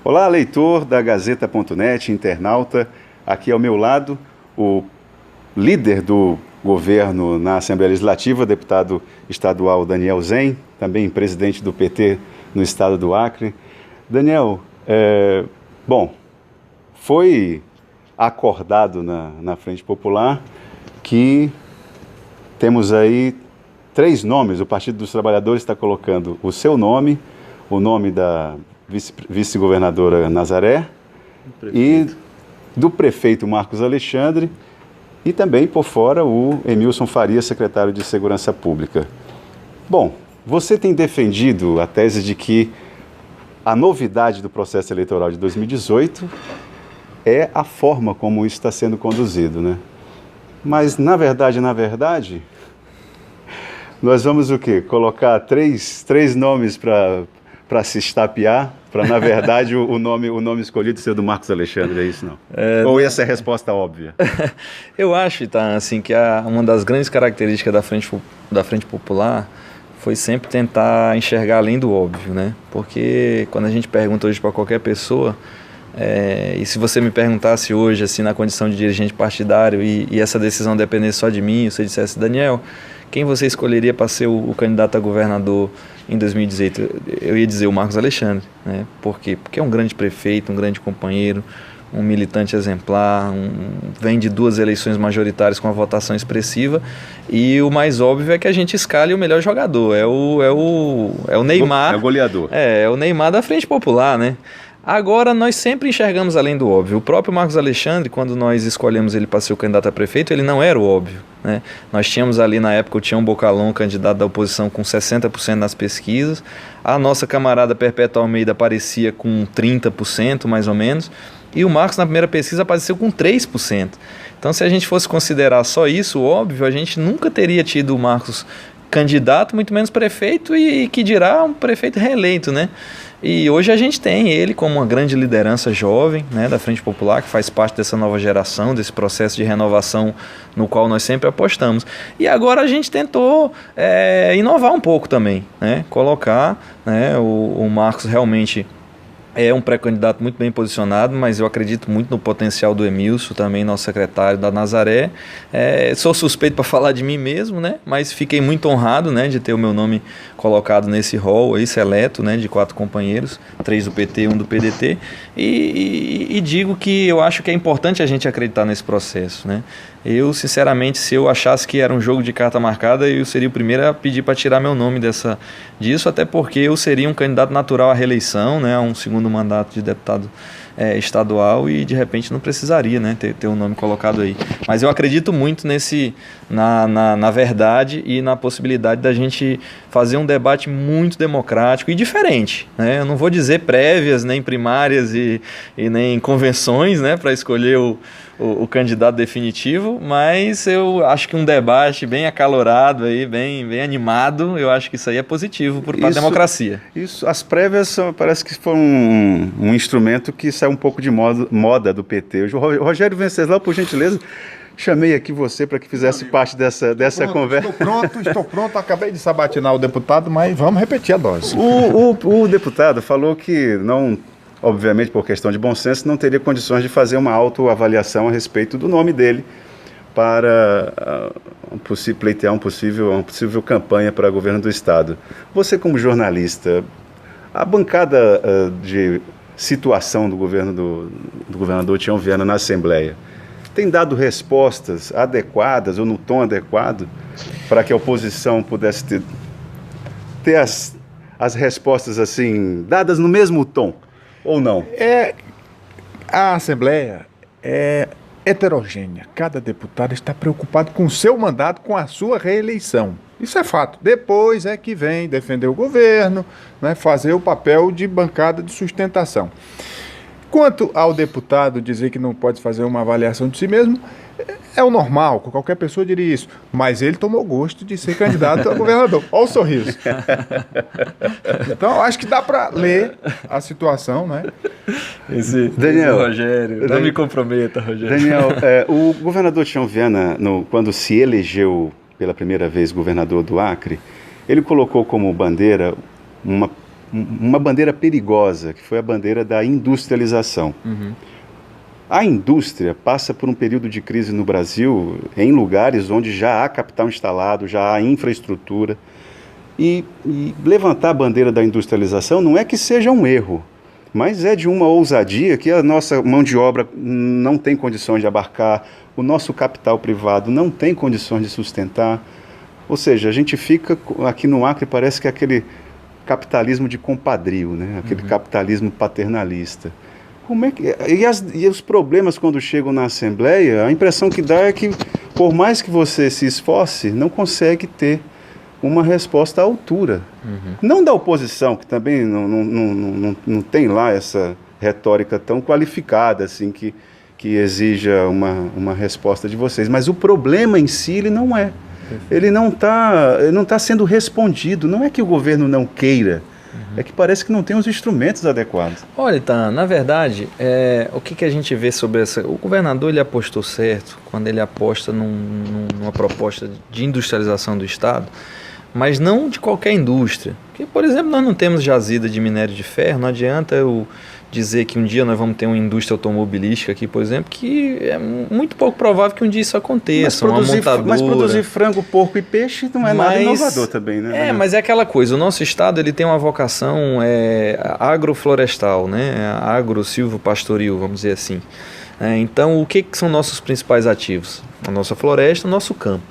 Olá, leitor da Gazeta.net, internauta. Aqui ao meu lado, o líder do governo na Assembleia Legislativa, deputado estadual Daniel Zen, também presidente do PT no estado do Acre. Daniel, foi acordado na Frente Popular que temos aí 3 nomes. O Partido dos Trabalhadores está colocando o seu nome, o nome da vice-governadora Nazaré e do prefeito Marcos Alexandre e também por fora o Emilson Faria, secretário de Segurança Pública. Bom, você tem defendido a tese de que a novidade do processo eleitoral de 2018 é a forma como isso está sendo conduzido, né? Mas, na verdade, nós vamos o quê? Colocar três nomes para se estapear, para, na verdade, o nome escolhido ser do Marcos Alexandre, é isso não? Ou essa é a resposta óbvia? Eu acho, tá, assim, que uma das grandes características da Frente Popular foi sempre tentar enxergar além do óbvio, né? Porque quando a gente pergunta hoje para qualquer pessoa, e se você me perguntasse hoje, assim, na condição de dirigente partidário e essa decisão dependesse só de mim, você dissesse, Daniel, quem você escolheria para ser o candidato a governador em 2018? Eu ia dizer o Marcos Alexandre, né? Por quê? Porque é um grande prefeito, um grande companheiro, um militante exemplar, vem de 2 eleições majoritárias com uma votação expressiva, e o mais óbvio é que a gente escalhe o melhor jogador, é o Neymar. É o goleador. É o Neymar da Frente Popular, né? Agora, nós sempre enxergamos além do óbvio. O próprio Marcos Alexandre, quando nós escolhemos ele para ser o candidato a prefeito, ele não era o óbvio, né? Nós tínhamos ali, na época, o Tião Bocalon, candidato da oposição, com 60% nas pesquisas. A nossa camarada Perpétua Almeida aparecia com 30%, mais ou menos. E o Marcos, na primeira pesquisa, apareceu com 3%. Então, se a gente fosse considerar só isso, óbvio, a gente nunca teria tido o Marcos candidato, muito menos prefeito, e que dirá um prefeito reeleito, né? E hoje a gente tem ele como uma grande liderança jovem, né, da Frente Popular, que faz parte dessa nova geração, desse processo de renovação no qual nós sempre apostamos. E agora a gente tentou inovar um pouco também, né, colocar, né, o Marcos realmente é um pré-candidato muito bem posicionado, mas eu acredito muito no potencial do Emilson, também nosso secretário da Nazaré. Sou suspeito para falar de mim mesmo, né? Mas fiquei muito honrado, né, de ter o meu nome colocado nesse rol aí, seleto, né, de 4 companheiros, 3 do PT e 1 do PDT. E digo que eu acho que é importante a gente acreditar nesse processo, né? Eu, sinceramente, se eu achasse que era um jogo de carta marcada, eu seria o primeiro a pedir para tirar meu nome disso, até porque eu seria um candidato natural à reeleição, né, a um segundo mandato de deputado estadual, e de repente não precisaria, né, ter um nome colocado aí. Mas eu acredito muito na verdade e na possibilidade da gente fazer um debate muito democrático e diferente, né? Eu não vou dizer prévias, nem primárias e nem convenções, né, para escolher o candidato definitivo, mas eu acho que um debate bem acalorado, aí, bem animado, eu acho que isso aí é positivo para a democracia. Isso, as prévias parece que foi um instrumento que saiu um pouco de moda do PT. O Rogério Venceslau, por gentileza, chamei aqui você para que fizesse parte dessa conversa. Estou pronto, acabei de sabatinar o deputado, mas vamos repetir a dose. O deputado falou que não... Obviamente, por questão de bom senso, não teria condições de fazer uma autoavaliação a respeito do nome dele para pleitear uma possível campanha para governo do Estado. Você, como jornalista, a bancada de situação do governo do governador Tião Viana na Assembleia tem dado respostas adequadas ou no tom adequado para que a oposição pudesse ter as respostas assim, dadas no mesmo tom? Ou não? A Assembleia é heterogênea. Cada deputado está preocupado com o seu mandato, com a sua reeleição. Isso é fato. Depois é que vem defender o governo, né, fazer o papel de bancada de sustentação. Quanto ao deputado dizer que não pode fazer uma avaliação de si mesmo, É o normal, qualquer pessoa diria isso. Mas ele tomou gosto de ser candidato a governador. Olha o sorriso. Então, eu acho que dá para ler a situação, né? Daniel, Rogério, não me comprometa, Rogério. Daniel, o governador Tião Viana, quando se elegeu pela primeira vez governador do Acre, ele colocou como bandeira uma bandeira perigosa, que foi a bandeira da industrialização. Uhum. A indústria passa por um período de crise no Brasil, em lugares onde já há capital instalado, já há infraestrutura. E levantar a bandeira da industrialização não é que seja um erro, mas é de uma ousadia que a nossa mão de obra não tem condições de abarcar, o nosso capital privado não tem condições de sustentar. Ou seja, a gente fica aqui no Acre, parece que é aquele capitalismo de compadrio, né? Aquele capitalismo paternalista. Como é que, e os problemas quando chegam na Assembleia, a impressão que dá é que, por mais que você se esforce, não consegue ter uma resposta à altura. Uhum. Não da oposição, que também não tem lá essa retórica tão qualificada assim, que exija uma resposta de vocês. Mas o problema em si, ele não é. Ele não tá sendo respondido. Não é que o governo não queira. É que parece que não tem os instrumentos adequados. Olha, Tan, na verdade, o que a gente vê sobre essa... O governador, ele apostou certo quando ele aposta numa proposta de industrialização do Estado, mas não de qualquer indústria. Porque, por exemplo, nós não temos jazida de minério de ferro, não adianta eu dizer que um dia nós vamos ter uma indústria automobilística aqui, por exemplo, que é muito pouco provável que um dia isso aconteça. Mas produzir frango, porco e peixe não é nada inovador também, né? Mas é aquela coisa, o nosso estado ele tem uma vocação agroflorestal, né? Agro-silvopastoril, vamos dizer assim. Então, o que são nossos principais ativos? A nossa floresta, o nosso campo.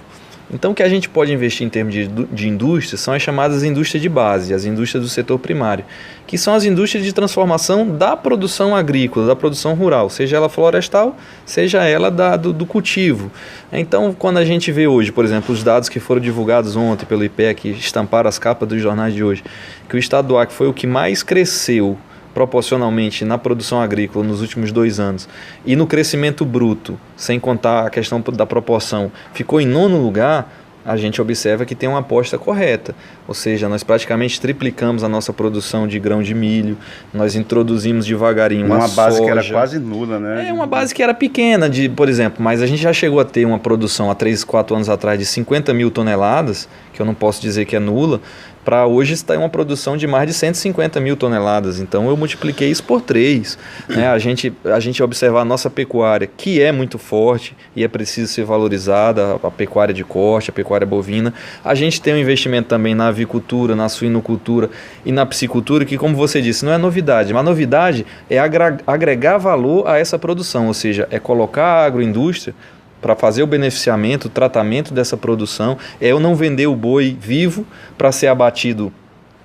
Então, o que a gente pode investir em termos de indústria são as chamadas indústrias de base, as indústrias do setor primário, que são as indústrias de transformação da produção agrícola, da produção rural, seja ela florestal, seja ela do cultivo. Então, quando a gente vê hoje, por exemplo, os dados que foram divulgados ontem pelo IPEA, que estamparam as capas dos jornais de hoje, que o estado do Acre foi o que mais cresceu proporcionalmente na produção agrícola nos últimos 2 anos e no crescimento bruto, sem contar a questão da proporção, ficou em 9º lugar, a gente observa que tem uma aposta correta. Ou seja, nós praticamente triplicamos a nossa produção de grão de milho, nós introduzimos devagarinho uma base soja, que era quase nula, né? Uma base que era pequena, por exemplo, mas a gente já chegou a ter uma produção há 3, 4 anos atrás de 50 mil toneladas, que eu não posso dizer que é nula, para hoje está em uma produção de mais de 150 mil toneladas. Então eu multipliquei isso por 3. Né? A gente observar a nossa pecuária, que é muito forte e é preciso ser valorizada, a pecuária de corte, a pecuária bovina. A gente tem um investimento também na avicultura, na suinocultura e na piscicultura, que, como você disse, não é novidade. Mas a novidade é agregar valor a essa produção, ou seja, é colocar a agroindústria para fazer o beneficiamento, o tratamento dessa produção, é eu não vender o boi vivo para ser abatido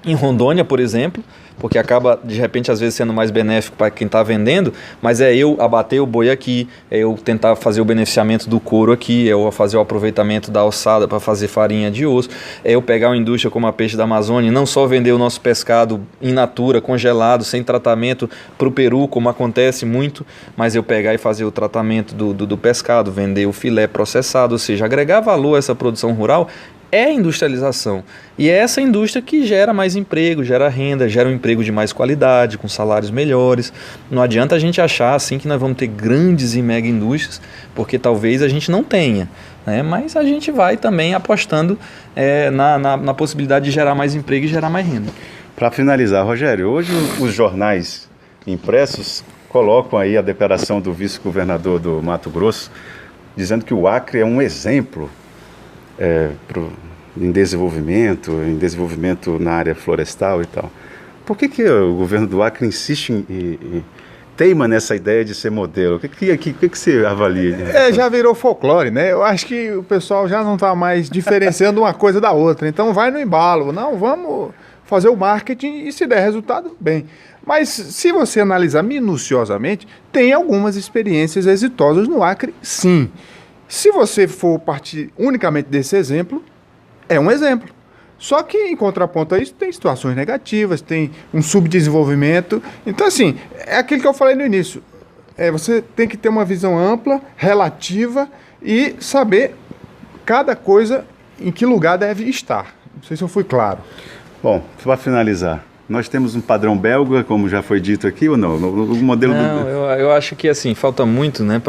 em Rondônia, por exemplo, porque acaba, de repente, às vezes sendo mais benéfico para quem está vendendo, mas é eu abater o boi aqui, é eu tentar fazer o beneficiamento do couro aqui, é eu fazer o aproveitamento da ossada para fazer farinha de osso, é eu pegar uma indústria como a Peixe da Amazônia, não só vender o nosso pescado in natura, congelado, sem tratamento para o Peru, como acontece muito, mas eu pegar e fazer o tratamento do pescado, vender o filé processado, ou seja, agregar valor a essa produção rural, é industrialização. E é essa indústria que gera mais emprego, gera renda, gera um emprego de mais qualidade, com salários melhores. Não adianta a gente achar assim que nós vamos ter grandes e mega indústrias, porque talvez a gente não tenha. Né? Mas a gente vai também apostando na possibilidade de gerar mais emprego e gerar mais renda. Para finalizar, Rogério, hoje os jornais impressos colocam aí a declaração do vice-governador do Mato Grosso, dizendo que o Acre é um exemplo em desenvolvimento na área florestal e tal. Por que o governo do Acre insiste e teima nessa ideia de ser modelo? O que você avalia? Já virou folclore, né? Eu acho que o pessoal já não está mais diferenciando uma coisa da outra. Então vai no embalo. Não, vamos fazer o marketing e se der resultado, bem. Mas se você analisar minuciosamente, tem algumas experiências exitosas no Acre, sim. Se você for partir unicamente desse exemplo, é um exemplo. Só que, em contraponto a isso, tem situações negativas, tem um subdesenvolvimento. Então, assim, é aquilo que eu falei no início. Você tem que ter uma visão ampla, relativa e saber cada coisa em que lugar deve estar. Não sei se eu fui claro. Bom, para finalizar, nós temos um padrão belga, como já foi dito aqui, ou não? O modelo Não, eu acho que assim, falta muito, né,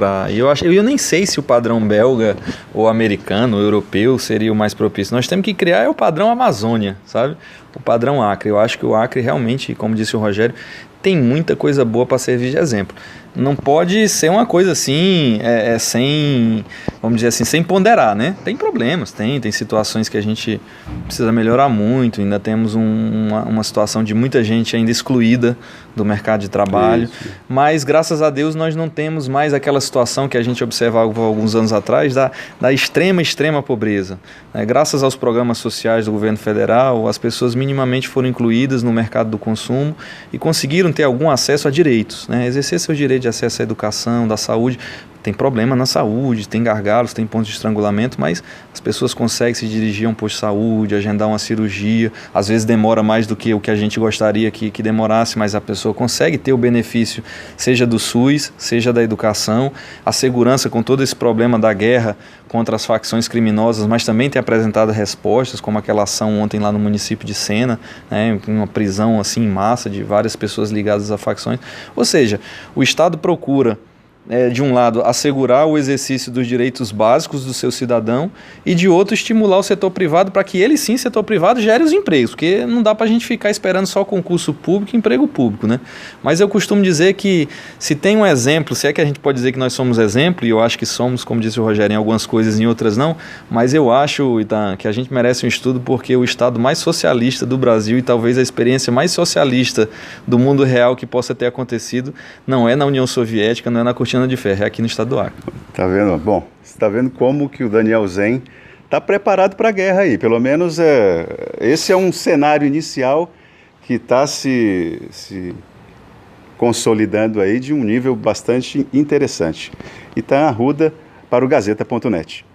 eu nem sei se o padrão belga ou americano, ou europeu seria o mais propício. Nós temos que criar o padrão Amazônia, sabe? O padrão Acre. Eu acho que o Acre realmente, como disse o Rogério, tem muita coisa boa para servir de exemplo. Não pode ser uma coisa assim, sem, vamos dizer assim, sem ponderar, né? Tem problemas, tem situações que a gente precisa melhorar muito, ainda temos uma situação de muita gente ainda excluída do mercado de trabalho, mas graças a Deus nós não temos mais aquela situação que a gente observava alguns anos atrás da extrema pobreza. Graças aos programas sociais do governo federal, as pessoas minimamente foram incluídas no mercado do consumo e conseguiram ter algum acesso a direitos, né? Exercer seu direito de acesso à educação, da saúde. Tem problema na saúde, tem gargalos, tem pontos de estrangulamento, mas as pessoas conseguem se dirigir a um posto de saúde, agendar uma cirurgia, às vezes demora mais do que o que a gente gostaria que demorasse, mas a pessoa consegue ter o benefício, seja do SUS, seja da educação, a segurança com todo esse problema da guerra contra as facções criminosas, mas também tem apresentado respostas, como aquela ação ontem lá no município de Sena, né, uma prisão assim em massa de várias pessoas ligadas a facções. Ou seja, o Estado procura, de um lado, assegurar o exercício dos direitos básicos do seu cidadão e, de outro, estimular o setor privado para que ele, sim, setor privado, gere os empregos, porque não dá para a gente ficar esperando só concurso público e emprego público, né? Mas eu costumo dizer que se tem um exemplo, se é que a gente pode dizer que nós somos exemplo, e eu acho que somos, como disse o Rogério, em algumas coisas, em outras não, mas eu acho, Itan, que a gente merece um estudo porque o estado mais socialista do Brasil e talvez a experiência mais socialista do mundo real que possa ter acontecido não é na União Soviética, não é na cortina de ferro, é aqui no estado do Acre. Tá vendo? Bom, você está vendo como que o Daniel Zen está preparado para a guerra aí. Pelo menos esse é um cenário inicial que está se consolidando aí de um nível bastante interessante. Itan Arruda para o Gazeta.net.